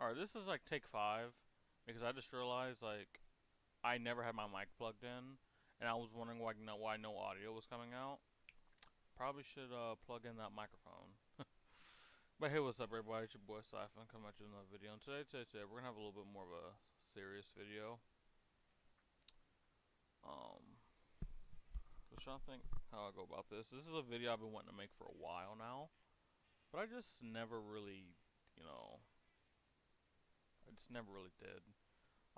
Alright, this is like take 5, because I just realized, like, I never had my mic plugged in, and I was wondering why no audio was coming out. Probably should plug in that microphone. But hey, what's up everybody, it's your boy Sifn, coming at you with another video, and today, we're gonna have a little bit more of a serious video. Just trying to think how I go about this. This is a video I've been wanting to make for a while now, but I just never really, you know, I just never really did.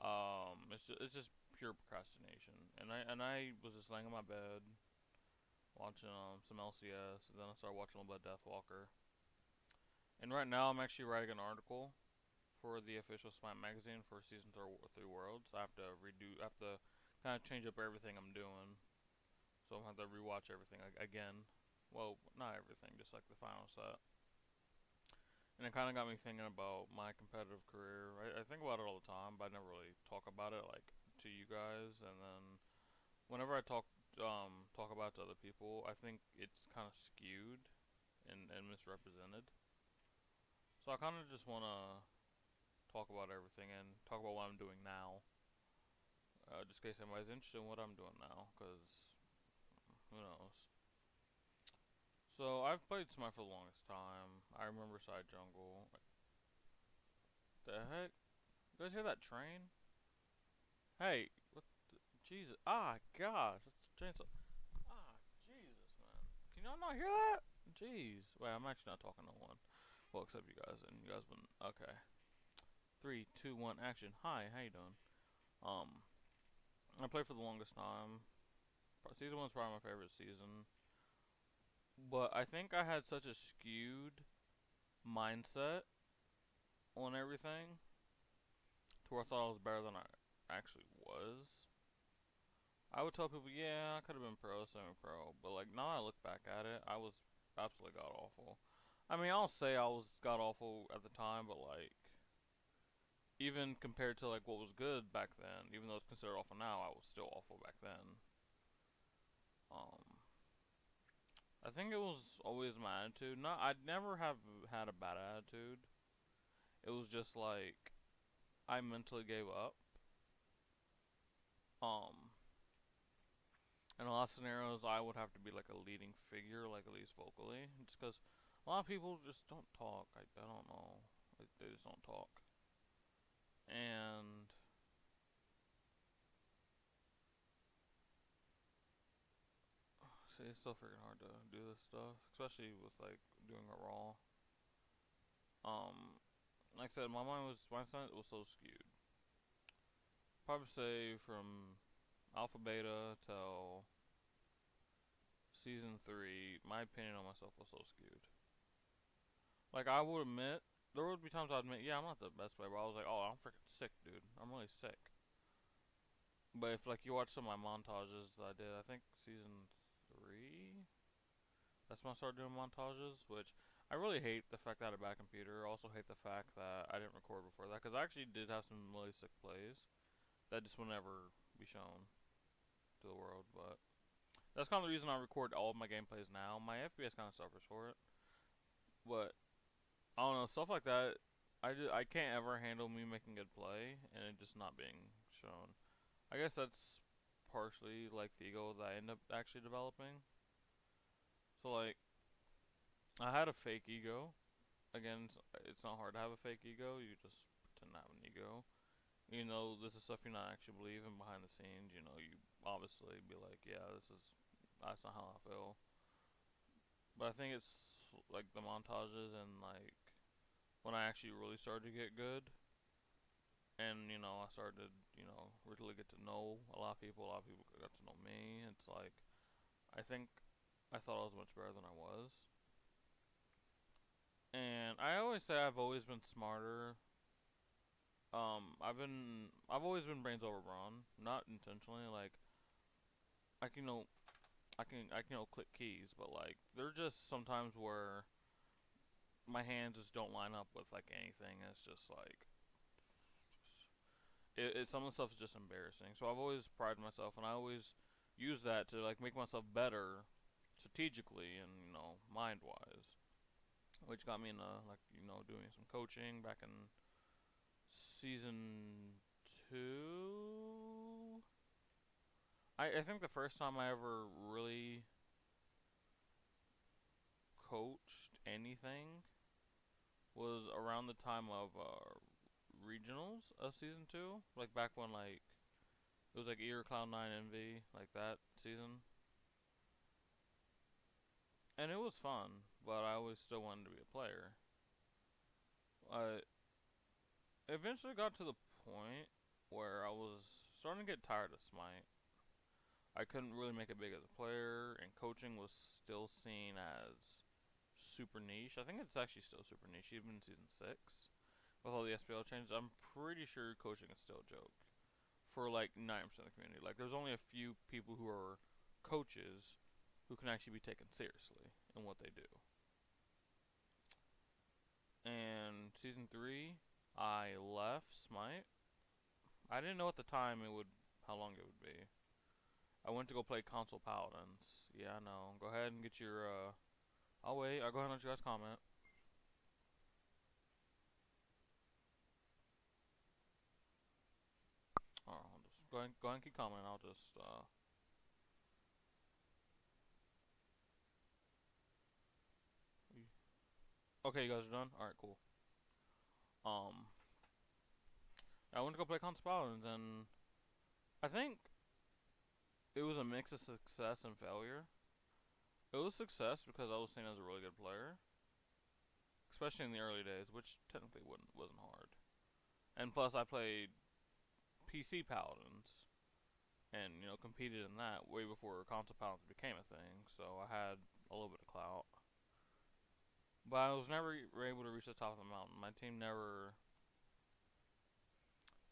It's just pure procrastination, and I was just laying in my bed watching some LCS, and then I started watching a little bit of Deathwalker. And right now I'm actually writing an article for the official Smite magazine for season 3 Worlds. I have to kind of change up everything I'm doing, so I'm gonna have to rewatch everything again. Well, not everything, just like the final set. And it kind of got me thinking about my competitive career. I think about it all the time, but I never really talk about it like to you guys. And then whenever I talk about it to other people, I think it's kind of skewed and misrepresented. So I kind of just want to talk about everything and talk about what I'm doing now, just in case anybody's interested in what I'm doing now, because who knows. So I've played Smite for the longest time. I remember Side Jungle. The heck? You guys hear that train? Hey, what the, Jesus. Ah, gosh. That's a chainsaw. Ah, Jesus, man. Can y'all not hear that? Jeez. Wait, I'm actually not talking to one. Well, except you guys, and you guys wouldn't. Okay. 3, 2, 1, action. Hi, how you doing? Um, I played for the longest time. Season 1's probably my favorite season. But I think I had such a skewed mindset on everything to where I thought I was better than I actually was. I would tell people, yeah, I could have been pro, semi-pro, but like now I look back at it, I was absolutely god awful. I mean, I'll say I was god awful at the time, but like even compared to like what was good back then, even though it's considered awful now, I was still awful back then. Um, I think it was always my attitude. Not, I'd never have had a bad attitude. It was just like I mentally gave up. Um, in a lot of scenarios, I would have to be like a leading figure, like at least vocally, just because a lot of people just don't talk. I don't know, they just don't talk. And see, it's so freaking hard to do this stuff, especially with like doing it raw. Um, like I said, my mindset was so skewed. Probably say from alpha beta till season 3, my opinion on myself was so skewed. Like I would admit, there would be times I'd admit, yeah, I'm not the best player, but I was like, oh, I'm freaking sick, dude. I'm really sick. But if like you watch some of my montages that I did, I think season 3, that's when I started doing montages, which I really hate the fact that I had a bad computer. I also hate the fact that I didn't record before that, because I actually did have some really sick plays that just would never be shown to the world. But that's kind of the reason I record all of my gameplays now. My FPS kind of suffers for it, but I don't know, stuff like that. I can't ever handle me making good play and it just not being shown. I guess that's partially like the ego that I end up actually developing. So like, I had a fake ego. Again, it's not hard to have a fake ego. You just pretend to have an ego. You know, this is stuff you're not actually believing behind the scenes. You know, you obviously be like, yeah, that's not how I feel. But I think it's like the montages and like when I actually really started to get good, and you know I started, you know, really get to know a lot of people. A lot of people got to know me. It's like I think I thought I was much better than I was, and I always say I've always been smarter. I've always been brains over brawn, not intentionally. Like I can, you know, you know, click keys, but like there's just sometimes where my hands just don't line up with like anything. It's just like some of the stuff is just embarrassing. So I've always prided myself, and I always use that to like make myself better strategically and you know mind wise, which got me into like you know doing some coaching back in Season 2. I think the first time I ever really coached anything was around the time of regionals of season 2, like back when like it was like Ear Cloud 9 Envy, like that season. And it was fun, but I always still wanted to be a player. I eventually got to the point where I was starting to get tired of Smite. I couldn't really make it big as a player, and coaching was still seen as super niche. I think it's actually still super niche, even in season 6. With all the SPL changes, I'm pretty sure coaching is still a joke for like 90% of the community. Like, there's only a few people who are coaches who can actually be taken seriously in what they do. And season 3, I left Smite. I didn't know at the time how long it would be. I went to go play console Paladins. Yeah, I know. Go ahead and get your, I'll wait. I'll go ahead and let you guys comment. Alright, I'll just go ahead and keep commenting. I'll just, Okay, you guys are done? Alright, cool. Um, I went to go play console Paladins, and I think it was a mix of success and failure. It was success because I was seen as a really good player, especially in the early days, which technically wasn't hard. And plus, I played PC Paladins, and competed in that way before console Paladins became a thing. So I had a little bit of clout, but I was never able to reach the top of the mountain. My team never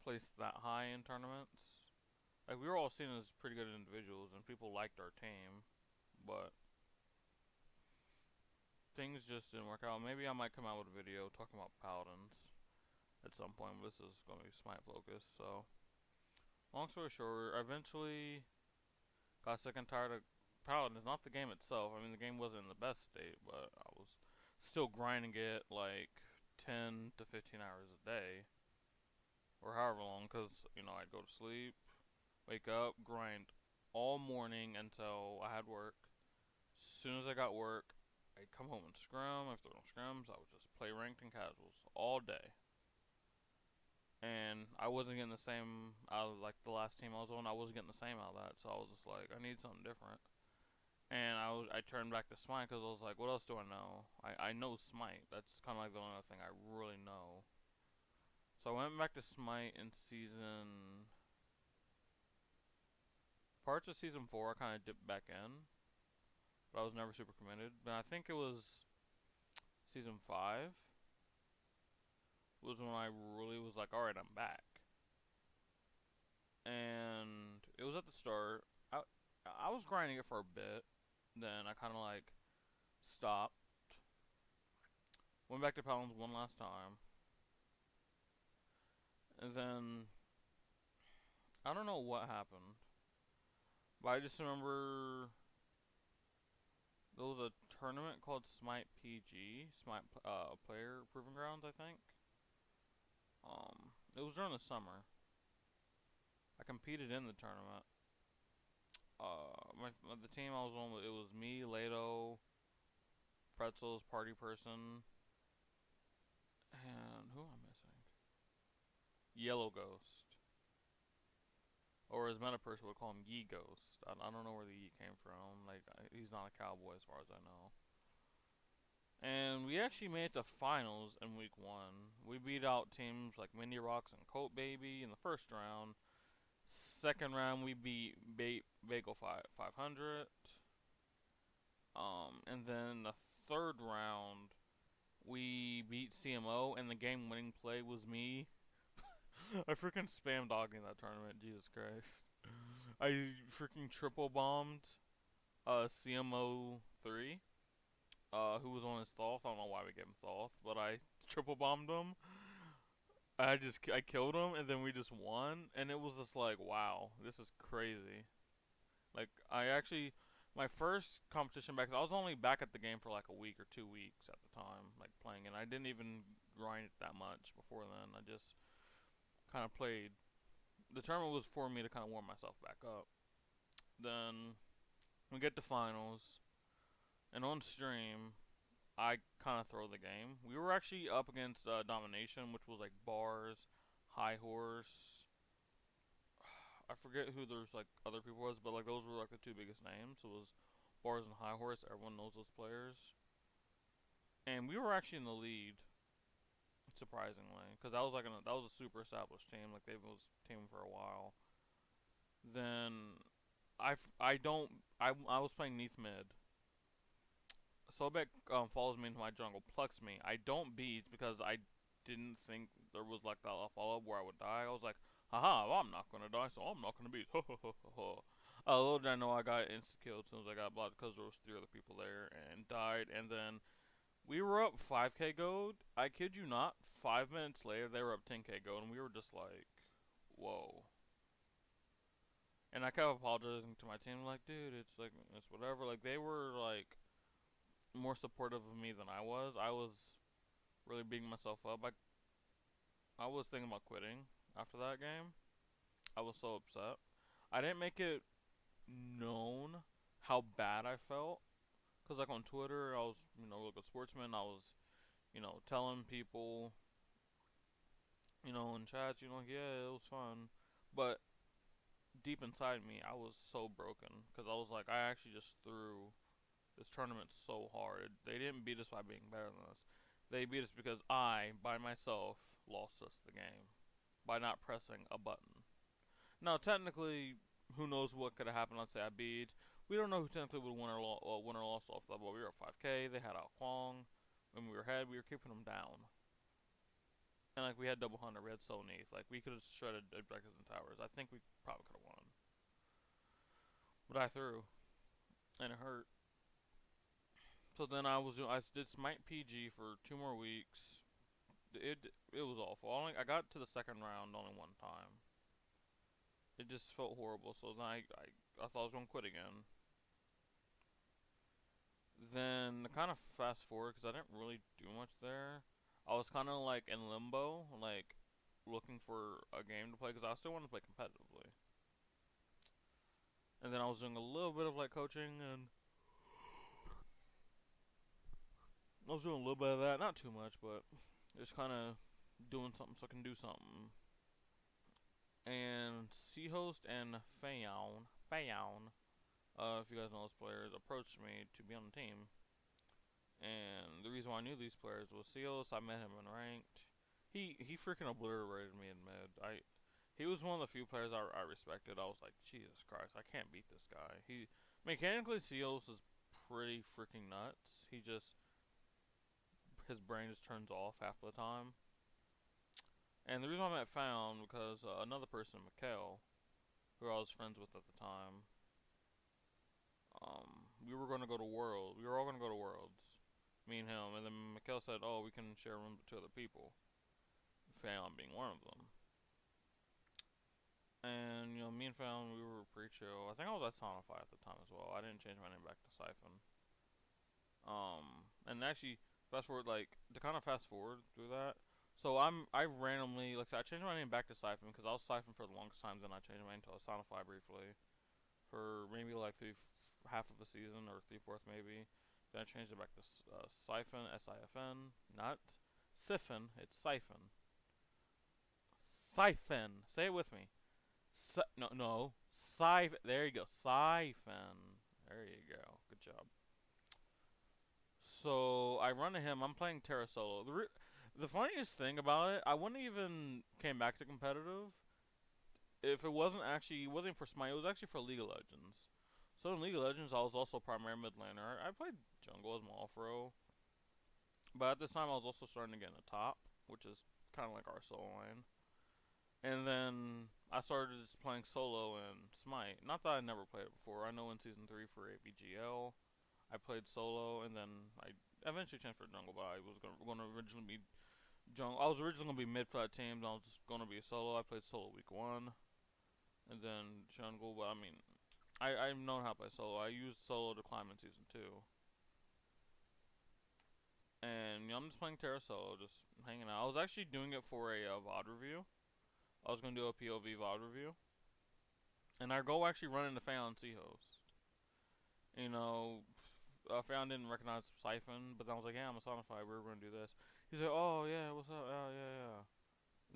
placed that high in tournaments. Like, we were all seen as pretty good individuals, and people liked our team, but things just didn't work out. Maybe I might come out with a video talking about Paladins at some point, but this is going to be Smite focused. So, long story short, I eventually got sick and tired of Paladins. Not the game itself. I mean, the game wasn't in the best state, but I was still grinding it like 10 to 15 hours a day, or however long, because I'd go to sleep, wake up, grind all morning until I had work. As soon as I got work, I'd come home and scrum. If there were no scrums, I would just play ranked and casuals all day. And I wasn't getting the same out of like the last team I was on. I wasn't getting the same out of that, so I was just like, I need something different. And I turned back to Smite because I was like, what else do I know? I know Smite. That's kind of like the only thing I really know. So I went back to Smite in parts of season 4. I kind of dipped back in, but I was never super committed. But I think it was season 5 was when I really was like, alright, I'm back. And it was at the start. I was grinding it for a bit. Then I kind of like stopped. Went back to Paladins one last time. And then I don't know what happened. But I just remember there was a tournament called Smite PG, Smite Player Proving Grounds, I think. It was during the summer. I competed in the tournament. The team I was on, it was me, Lato, Pretzels, Party Person, and who am I missing? Yellow Ghost, or as Meta Person would call him, Yee Ghost. I don't know where the Yee came from. Like, he's not a cowboy as far as I know. And we actually made it to finals in week 1. We beat out teams like Mindy Rocks and Colt Baby in the first round. Second round, we beat Bagel 500. And then the third round, we beat CMO, and the game-winning play was me. I freaking spam dogging that tournament, Jesus Christ. I freaking triple bombed CMO 3, who was on his Thoth. I don't know why we gave him Thoth, but I triple bombed him. I killed him, and then we just won, and it was just like, wow, this is crazy. Like, my first competition back, 'cause I was only back at the game for like a week or 2 weeks at the time, like playing, and I didn't even grind it that much before then. I just kind of played. The tournament was for me to kind of warm myself back up. Then we get to finals, and on stream, I kind of throw the game. We were actually up against Domination, which was like Bars, High Horse. I forget who there's like other people was, but like those were like the two biggest names. It was Bars and High Horse. Everyone knows those players, and we were actually in the lead, surprisingly, because that was a super established team. Like they've was team for a while. Then I don't I was playing Neath mid. Sobek follows me into my jungle, plucks me. I don't beat because I didn't think there was like that follow up where I would die. I was like, haha, well, I'm not gonna die, so I'm not gonna beat. Little did I know I got insta killed as soon as I got blocked because there was three other people there and died. And then we were up 5k gold. I kid you not. 5 minutes later, they were up 10k gold, and we were just like, whoa. And I kept apologizing to my team, like, dude, it's like it's whatever. Like they were like more supportive of me than I was. I was really beating myself up. I was thinking about quitting after that game. I was so upset. I didn't make it known how bad I felt. Because, like, on Twitter, I was, like a sportsman. I was, telling people, in chats, like, yeah, it was fun. But deep inside me, I was so broken. Because I was like, I actually just threw this tournament so hard. They didn't beat us by being better than us. They beat us because I, by myself, lost us the game by not pressing a button. Now, technically, who knows what could have happened? Let's say I beat. We don't know who technically would win or lost off that, but we were at 5K. They had Ao Kwong. When we were ahead, we were keeping them down. And, like, we had Double Hunter. We had Soul Neath. Like, we could have shredded Objectives and Towers. I think we probably could have won. But I threw. And it hurt. So then I did Smite PG for 2 more weeks. It was awful. I got to the second round only one time. It just felt horrible. So then I thought I was gonna quit again. Then kind of fast forward because I didn't really do much there. I was kind of like in limbo, like looking for a game to play because I still wanted to play competitively. And then I was doing a little bit of like coaching, and I was doing a little bit of that, not too much, but just kind of doing something so I can do something. And C-Host and Fayown, if you guys know those players, approached me to be on the team. And the reason why I knew these players was C-Host. I met him in ranked. He freaking obliterated me in mid. He was one of the few players I respected. I was like, Jesus Christ, I can't beat this guy. Mechanically, C-Host is pretty freaking nuts. His brain just turns off half the time. And the reason I met Found because another person, Mikhail, who I was friends with at the time, we were going to go to World. We were all going to go to Worlds, me and him. And then Mikhail said, "Oh, we can share rooms with two other people." Found being one of them. And me and Found, we were pretty chill. I think I was at Sonify at the time as well. I didn't change my name back to Sifn. And actually, fast forward, like to kind of fast forward through that. So I randomly, like, I changed my name back to Sifn because I was Sifn for the longest time. Then I changed my name to Sonify briefly for maybe like half of a season or 3/4 maybe. Then I changed it back to Sifn, S-I-F-N, not Sifn. It's Sifn. Sifn. Say it with me. No. Sifn. There you go. Sifn. There you go. Good job. So I run to him. I'm playing Terra solo. The funniest thing about it, I wouldn't even came back to competitive if it wasn't for Smite. It was actually for League of Legends. So in League of Legends, I was also primary mid laner. I played jungle as my off-row, but at this time I was also starting to get in the top, which is kind of like our solo lane. And then I started just playing solo in Smite. Not that I never played it before. I know in Season 3 for APGL, I played solo, and then I eventually changed for jungle, but I was going to originally be jungle. I was originally going to be mid for that team, then I was just going to be a solo. I played solo week 1, and then jungle, but I mean, I've known how to play solo. I used solo to climb in Season 2. And I'm just playing Terra solo, just hanging out. I was actually doing it for a VOD review. I was gonna do a POV VOD review, and our goal actually running the fan C host. You know, Fan didn't recognize Sifn, but then I was like, yeah, I'm a Sonify. We were gonna do this. He's like, oh yeah, what's up? Oh yeah, yeah.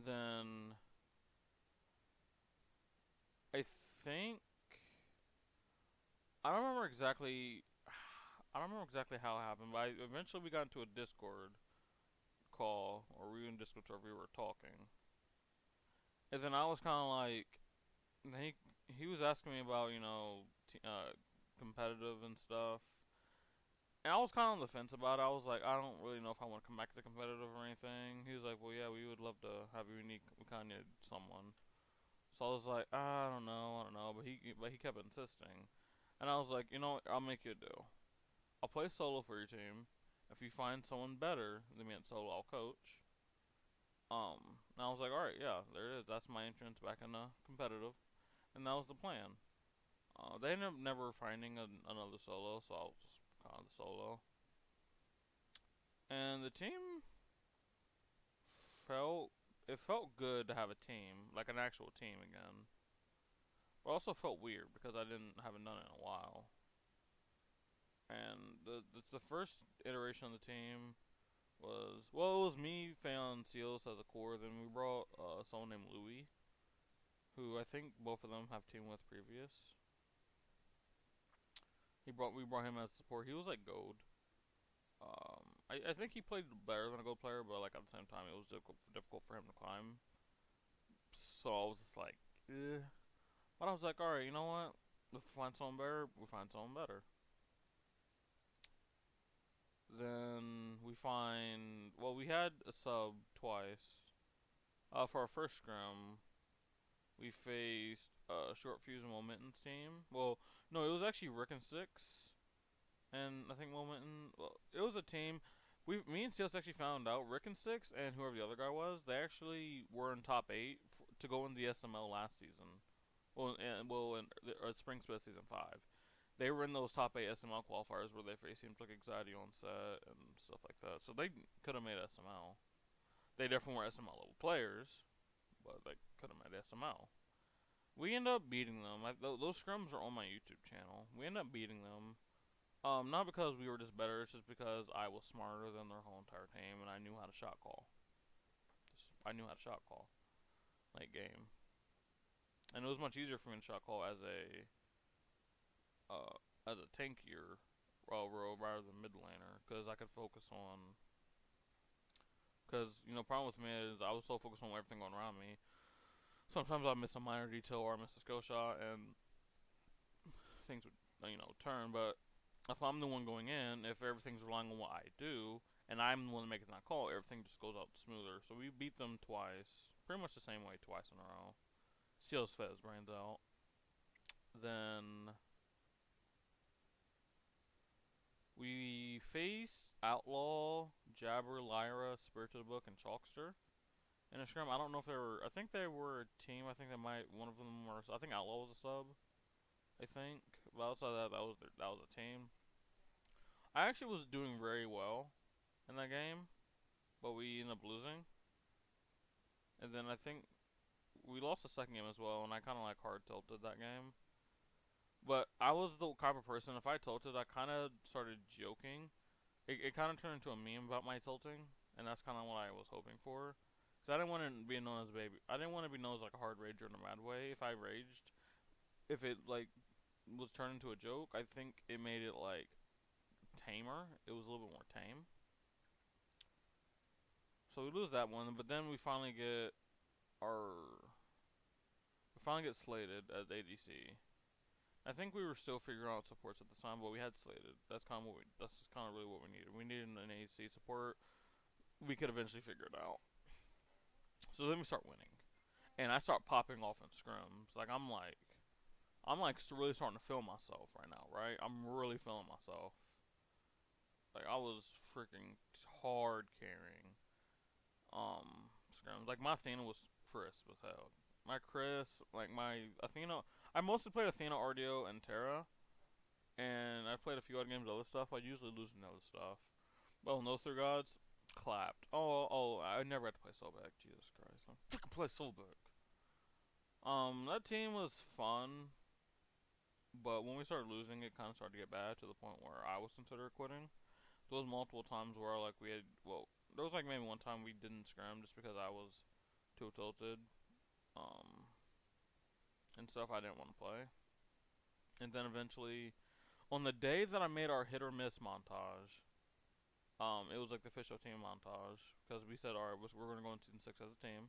Then I think I don't remember exactly. I don't remember exactly how it happened, but eventually we got into a Discord call, or we were in Discord server. We were talking, and then I was kind of like, he was asking me about competitive and stuff, and I was kind of on the fence about it. I was like, I don't really know if I want to come back to competitive or anything. He was like, well, yeah, we would love to have you unique. We kind of need someone. So I was like, I don't know. But he kept insisting, and I was like, you know, what, I'll make you a deal. I'll play solo for your team. If you find someone better than me at solo, I'll coach. And I was like, all right, yeah, there it is. That's my entrance back into competitive, and that was the plan. They ended up never finding another solo, so I was just kind of the solo. And the team felt it felt good to have a team, like an actual team again. But also felt weird because I haven't done it in a while. And the first iteration of the team was, well, it was me, Fan, Seals as a core. Then we brought someone named Louis, who I think both of them have teamed with previous. We brought him as support. He was like gold. I think he played better than a gold player, but like at the same time, it was difficult for him to climb. So I was just like, eh. But I was like, all right, you know what? If we find someone better, we find someone better. Then we find, well, we had a sub twice. For our first scrim, we faced Short Fuse and Momentum's team. Well, no, it was actually Rick and Six, and I think Momentum. Well, it was a team. Me and Seals actually found out Rick and Six and whoever the other guy was, they actually were in top 8 to go in the SML last season. In Spring Split season 5. They were in those top 8 SML qualifiers where they faced teams like Excidio on set and stuff like that. So they could have made SML. They definitely were SML level players, but they could have made SML. We end up beating them. Those scrims are on my YouTube channel. We end up beating them. Not because we were just better. It's just because I was smarter than their whole entire team, and I knew how to shot call. I knew how to shot call late game, and it was much easier for me to shot call as a tankier row rather than mid laner, because I could focus on. Because problem with me is I was so focused on everything going around me. Sometimes I miss a minor detail or I miss a skill shot, and things would turn. But if I'm the one going in, if everything's relying on what I do, and I'm the one making that call, everything just goes out smoother. So we beat them twice, pretty much the same way twice in a row. Steals fed his brains out. Then we faced Outlaw, Jabber, Lyra, Spirit of the Book, and Chalkster in a scrim. I don't know if they were. I think they were a team. I think they might. One of them were. I think Outlaw was a sub. I think. But outside that, that was a team. I actually was doing very well in that game, but we ended up losing. And then I think we lost the second game as well, and I kind of like hard tilted that game. But I was the type of person, if I tilted, I kind of started joking. It kind of turned into a meme about my tilting, and that's kind of what I was hoping for. Because I didn't want to be known as a baby. I didn't want to be known as like a hard rager in a mad way. If I raged, if it like was turned into a joke, I think it made it like tamer. It was a little bit more tame. So we lose that one, but then we finally get slated as ADC. I think we were still figuring out supports at the time, but we had slated. That's kind of really what we needed. We needed an ADC support. We could eventually figure it out. So then we start winning, and I start popping off in scrims. I'm really starting to feel myself right now. Right, I'm really feeling myself. Like I was freaking hard carrying scrims. Like my Athena was crisp as hell. My Chris, like my Athena, I mostly played Athena, RDO, and Terra, and I've played a few other games of other stuff. I usually lose in other stuff. Well, in those 3 gods, clapped. I never had to play Soulback. Jesus Christ, I freaking play Soulback. That team was fun, but when we started losing, it kind of started to get bad to the point where I was considering quitting. There was multiple times where like we had, well, there was like maybe one time we didn't scrim just because I was too tilted, um, and stuff I didn't want to play. And then eventually, on the day that I made our hit or miss montage, it was like the official team montage because we said, all right, we're gonna go into season 6 as a team.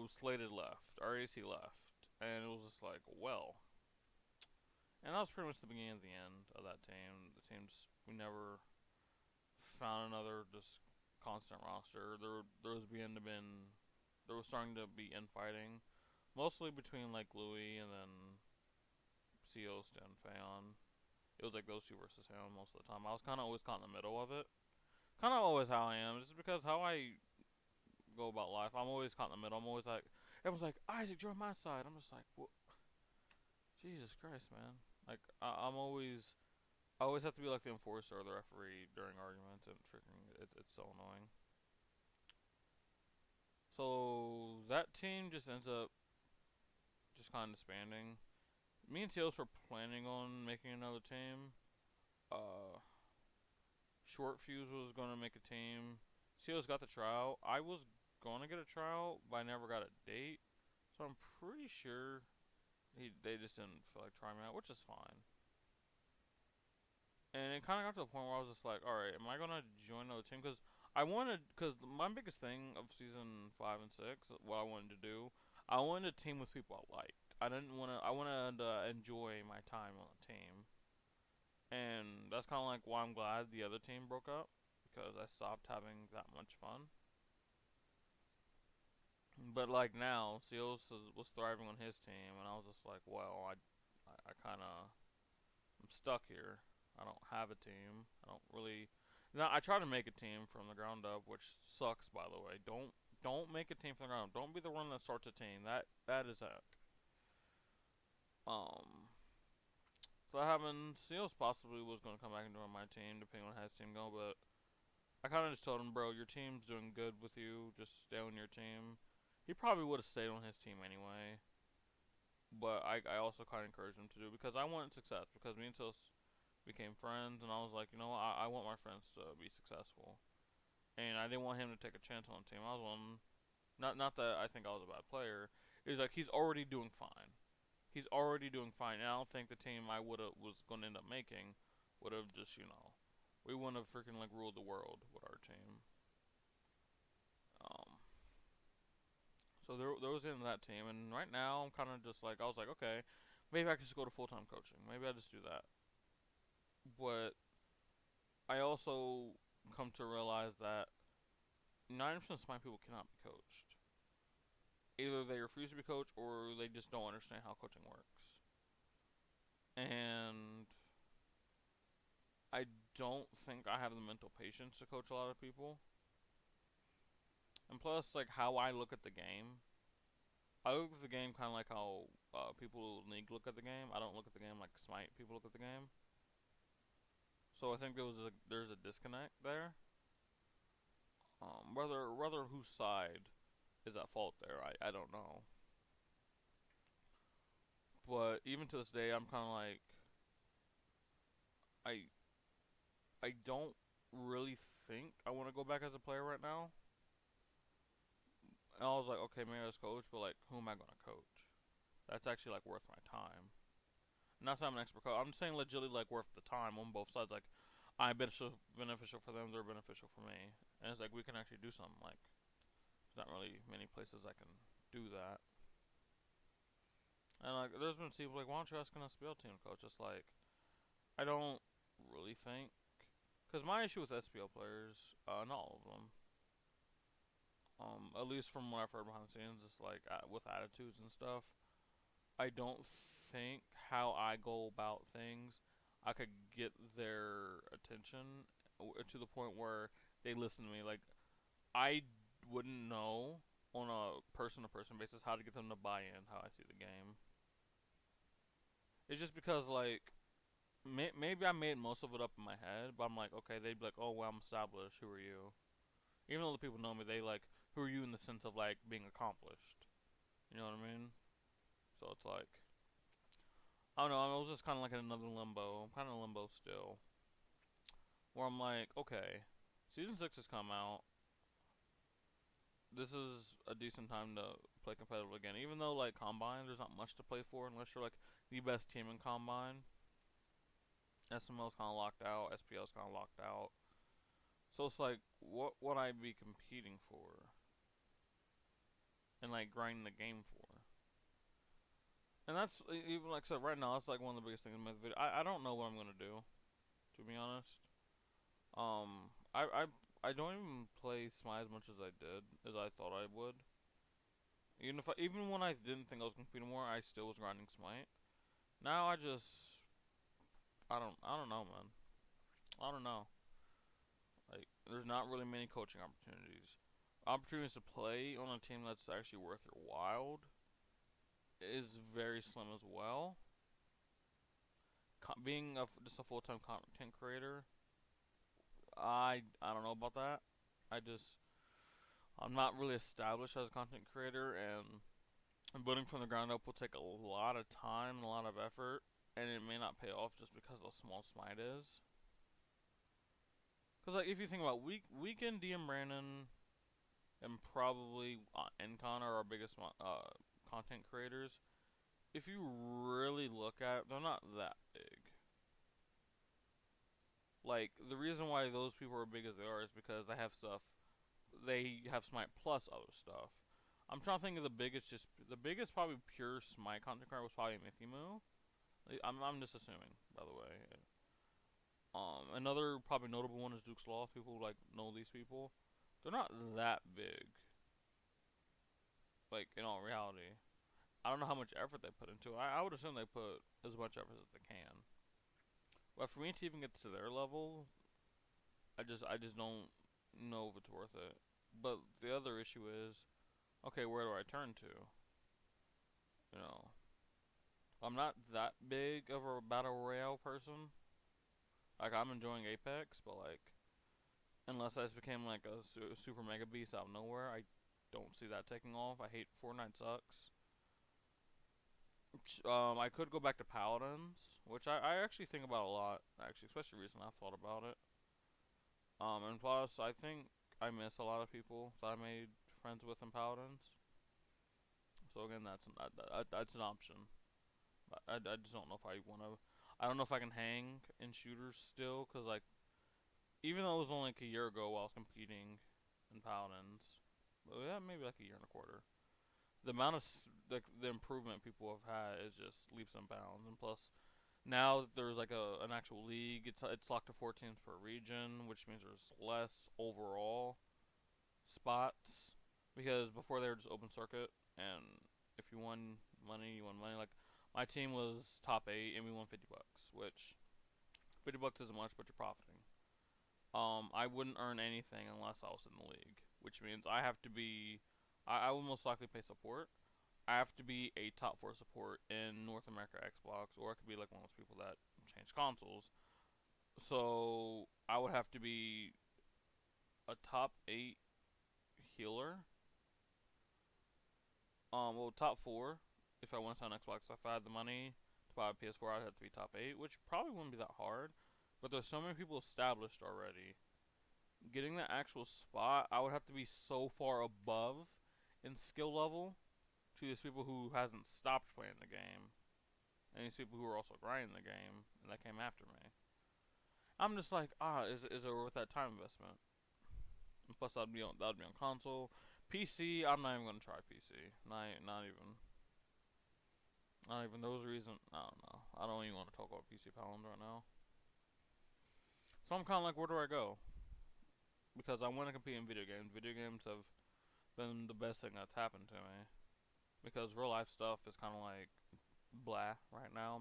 Slated left, our AC left, and it was just like, well, and that was pretty much the beginning of the end of that team. The team just, we never found another just constant roster. There was beginning to been there was starting to be infighting, mostly between like Louis and then Seost and Fayon. It was like those two versus him most of the time. I was kind of always caught in the middle of it. Kind of always how I am, just because how I go about life. I'm always caught in the middle. I'm always like, everyone's like, Isaac, join my side. I'm just like, what? Jesus Christ, man. Like I always have to be like the enforcer or the referee during arguments, and freaking, it's so annoying. So that team just ends up just kind of disbanding. Me and Teals were planning on making another team. Uh, Short Fuse was gonna make a team. Teals got the tryout. I was gonna get a tryout, but I never got a date. So I'm pretty sure they just didn't feel like trying me out, which is fine. And it kind of got to the point where I was just like, all right, am I gonna join another team? Because my biggest thing of season 5 and 6, what I wanted to do, I wanted a team with people I liked. I wanted to enjoy my time on the team, and that's kind of like why I'm glad the other team broke up because I stopped having that much fun. But like now, Seals was thriving on his team, and I was just like, well, I kind of I'm stuck here. I don't have a team. I don't really. Now I try to make a team from the ground up, which sucks, by the way. Don't make a team from the ground up. Don't be the one that starts a team. That is heck. Um. So that happened. Seals possibly was gonna come back and join my team, depending on how his team go. But I kind of just told him, bro, your team's doing good with you. Just stay on your team. He probably would have stayed on his team anyway. But I also kind of encouraged him to do because I wanted success. Because me and Seals became friends, and I was like, you know, I want my friends to be successful, and I didn't want him to take a chance on the team. I was one, not that I think I was a bad player. It's like he's already doing fine. He's already doing fine, and I don't think the team I would have was going to end up making would have just we wouldn't have freaking like ruled the world with our team. Um, so there was in that team, and right now I'm kind of just like I was like, okay, maybe I could just go to full time coaching. Maybe I just do that. But I also come to realize that 90% of smart people cannot be coached. Either they refuse to be coached or they just don't understand how coaching works. And I don't think I have the mental patience to coach a lot of people. And plus, like how I look at the game, I look at the game kind of like how people in the league look at the game. I don't look at the game like Smite people look at the game. So I think there's a disconnect there. Whether whose side is at fault there, I don't know. But even to this day, I'm kind of like I I don't really think I want to go back as a player right now. And I was like, okay, maybe as coach, but like, who am I gonna coach? That's actually like worth my time. Not saying I'm an expert coach. I'm just saying legitimately like worth the time on both sides. Like, I'm beneficial for them. They're beneficial for me. And it's like we can actually do something. Like, there's not really many places I can do that. And like, there's been people like, why don't you ask an SPL team coach? It's like, I don't really think, because my issue with SPL players, not all of them, at least from what I've heard behind the scenes, is like with attitudes and stuff. I don't think how I go about things, I could get their attention to the point where they listen to me. Like I wouldn't know on a person to person basis how to get them to buy in how I see the game. It's just because like maybe I made most of it up in my head, but I'm like, okay, they'd be like, oh, well, I'm established. Who are you? Even though the people know me, they like, who are you in the sense of like being accomplished. You know what I mean? So it's like, I don't know. I was just kind of like in another limbo. I'm kind of in limbo still, where I'm like, okay, season 6 has come out. This is a decent time to play competitive again. Even though like Combine, there's not much to play for unless you're like the best team in Combine. SML's kind of locked out. SPL's kind of locked out. So it's like, what would I be competing for and like grinding the game for? And that's even like I said right now. That's like one of the biggest things in my video. I don't know what I'm gonna do, to be honest. Um, I don't even play Smite as much as I did, as I thought I would. Even when I didn't think I was competing more, I still was grinding Smite. Now I don't know, man. I don't know. Like there's not really many coaching opportunities. Opportunities to play on a team that's actually worth your while is very slim as well. Being just a full-time content creator, I don't know about that. I just I'm not really established as a content creator, and building from the ground up will take a lot of time and a lot of effort, and it may not pay off just because of how small Smite is. Because like if you think about Weekend, DM Brandon, and probably Encon are our biggest content creators. If you really look at it, they're not that big. Like the reason why those people are big as they are is because they have stuff. They have Smite plus other stuff. I'm trying to think of the biggest probably pure Smite content creator was probably Mythimu. I'm just assuming, by the way. Another probably notable one is Duke's Law. People who like know these people. They're not that big. Like in all reality, I don't know how much effort they put into it. I would assume they put as much effort as they can. But for me to even get to their level, I just don't know if it's worth it. But the other issue is, okay, where do I turn to? You know, I'm not that big of a battle royale person. Like I'm enjoying Apex, but like unless I just became like a super mega beast out of nowhere, I don't see that taking off. I hate Fortnite sucks. I could go back to Paladins, which I actually think about a lot. Actually, especially recently, I've thought about it. And plus, I think I miss a lot of people that I made friends with in Paladins. So again, that's an option. I just don't know if I wanna. I don't know if I can hang in shooters still, cause like even though it was only like a year ago while I was competing in Paladins, but yeah, maybe like a year and a quarter. The amount of the improvement people have had is just leaps and bounds, and plus now there's like an actual league. It's locked to 4 teams per region, which means there's less overall spots because before they were just open circuit, and if you won money, you won money. Like my team was top 8, and we won $50, which $50 isn't much, but you're profiting. I wouldn't earn anything unless I was in the league, which means I have to be. I will most likely pay support. I have to be a top 4 support in North America Xbox, or I could be like one of those people that change consoles. So I would have to be a top 8 healer. Well, top 4 if I went on Xbox. If I had the money to buy a PS4, I'd have to be top 8, which probably wouldn't be that hard. But there's so many people established already. Getting the actual spot, I would have to be so far above in skill level to these people who hasn't stopped playing the game, and these people who are also grinding the game and that came after me. I'm just like, is it worth that time investment? And plus, that'd be on console. PC, I'm not even gonna try PC. Not even. Not even those reasons. I don't know. I don't even want to talk about PC Paladins right now. So I'm kind of like, where do I go? Because I want to compete in video games. Video games have been the best thing that's happened to me. Because real life stuff is kind of like blah right now.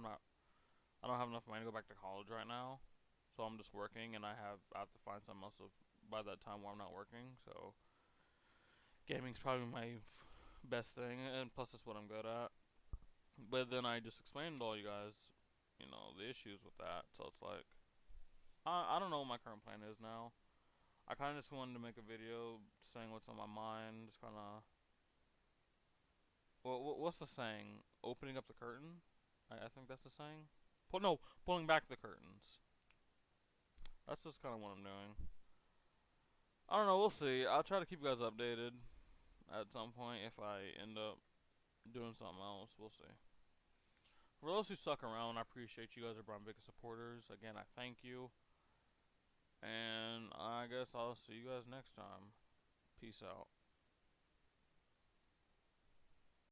I don't have enough money to go back to college right now, so I'm just working, and I have to find something else by that time where I'm not working. So gaming's probably my best thing, and plus it's what I'm good at. But then I just explained to all you guys, the issues with that. So it's like I don't know what my current plan is now. I kind of just wanted to make a video saying what's on my mind, just kind of What's the saying? Opening up the curtain? I think that's the saying. No, pulling back the curtains. That's just kind of what I'm doing. I don't know. We'll see. I'll try to keep you guys updated at some point if I end up doing something else. We'll see. For those who stuck around, I appreciate you guys are my biggest supporters. Again, I thank you. And I guess I'll see you guys next time. Peace out.